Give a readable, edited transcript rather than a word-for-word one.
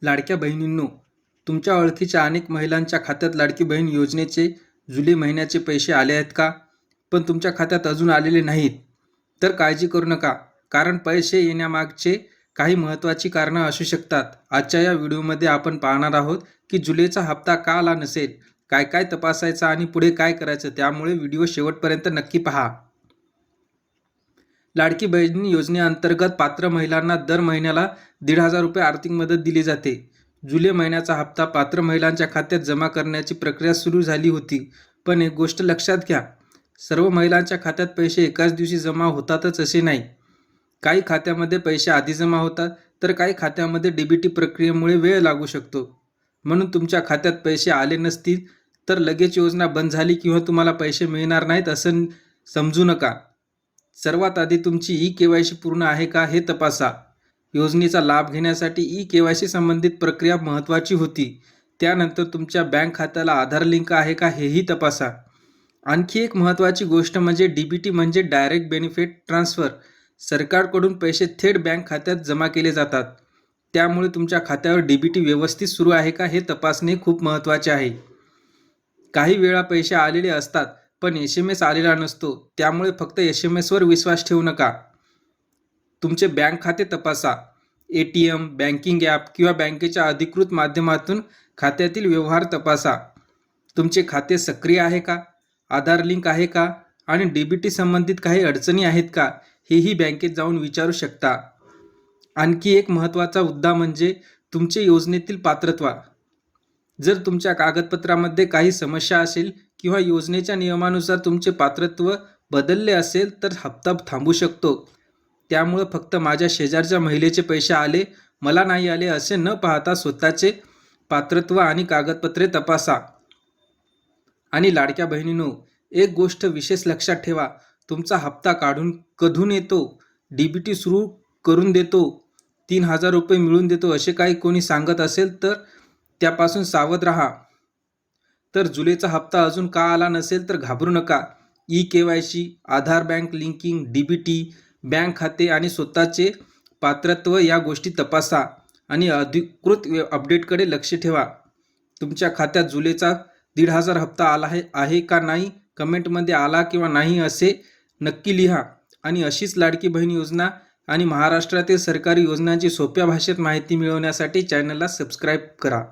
लाडक्या बहिणींनो, तुमच्या ओळखीच्या अनेक महिलांच्या खात्यात लाडकी बहीण योजनेचे जुलै महिन्याचे पैसे आले आहेत का? पण तुमच्या खात्यात अजून आलेले नाहीत. तर काळजी करू नका, कारण पैसे येण्यामागचे काही महत्त्वाची कारणं असू शकतात. आजच्या या व्हिडिओमध्ये आपण पाहणार आहोत की जुलैचा हप्ता का आला नसेल, काय काय तपासायचं आणि पुढे काय करायचं. त्यामुळे व्हिडिओ शेवटपर्यंत नक्की पहा. लाडकी बहीण योजनेअंतर्गत पात्र महिलांना दर महिन्याला 1,500 रुपये आर्थिक मदत दिली जाते. जुलै महिन्याचा हप्ता पात्र महिलांच्या खात्यात जमा करण्याची प्रक्रिया सुरू झाली होती. पण एक गोष्ट लक्षात घ्या, सर्व महिलांच्या खात्यात पैसे एकाच दिवशी जमा होतातच असे नाही. काही खात्यामध्ये पैसे आधी जमा होतात, तर काही खात्यामध्ये डीबीटी प्रक्रियेमुळे वेळ लागू शकतो. म्हणून तुमच्या खात्यात पैसे आले नसतील तर लगेच योजना बंद झाली किंवा तुम्हाला पैसे मिळणार नाहीत असं समजू नका. सर्वात आधी तुमची ई-केवायसी पूर्ण आहे का हे तपासा. योजनेचा लाभ घेण्यासाठी ई-केवायसी संबंधित प्रक्रिया महत्त्वाची होती. त्यानंतर तुमच्या बँक खात्याला आधार लिंक आहे का हेही तपासा. आणखी एक महत्त्वाची गोष्ट म्हणजे डीबीटी म्हणजे डायरेक्ट बेनिफिट ट्रान्सफर. सरकारकडून पैसे थेट बँक खात्यात जमा केले जातात. त्यामुळे तुमच्या खात्यावर डीबीटी व्यवस्थित सुरू आहे का हे तपासणे खूप महत्त्वाचे आहे. काही वेळा पैसे आलेले असतात पण SMS आलेला नसतो. त्यामुळे फक्त SMSवर विश्वास ठेवू नका. तुमचे बँक खाते तपासा. ATM, बँकिंग ॲप किंवा बँकेच्या अधिकृत माध्यमातून खात्यातील व्यवहार तपासा. तुमचे खाते सक्रिय आहे का, आधार लिंक आहे का आणि डीबीटी संबंधित काही अडचणी आहेत का हेही बँकेत जाऊन विचारू शकता. आणखी एक महत्त्वाचा मुद्दा म्हणजे तुमचे योजनेतील पात्रत्व. जर तुमच्या कागदपत्रामध्ये काही समस्या असेल किंवा योजनेच्या नियमानुसार तुमचे पात्रत्व बदलले असेल तर हप्ता थांबू शकतो. त्यामुळे फक्त माझ्या शेजारच्या महिलेचे पैसे आले, मला नाही आले असे न पाहता स्वतःचे पात्रत्व आणि कागदपत्रे तपासा. आणि लाडक्या बहिणींनो, एक गोष्ट विशेष लक्षात ठेवा, तुमचा हप्ता कधून येतो, डीबीटी सुरू करून देतो, 3,000 रुपये मिळून देतो असे काही कोणी सांगत असेल तर त्यापासून सावध राहा. तर जुलैचा हप्ता अजून का आला नसेल तर घाबरू नका. ई-केवायसी, आधार, बँक लिंकिंग, डीबीटी, बँक खाते आणि स्वतःचे पात्रत्व या गोष्टी तपासा आणि अधिकृत अपडेटकडे लक्ष ठेवा. तुमच्या खात्यात जुलैचा 1,500 हप्ता आला आहे का नाही कमेंटमध्ये आला किंवा नाही असे नक्की लिहा. आणि अशीच लाडकी बहीण योजना आणि महाराष्ट्रातील सरकारी योजनांची सोप्या भाषेत माहिती मिळवण्यासाठी चॅनलला सबस्क्राईब करा.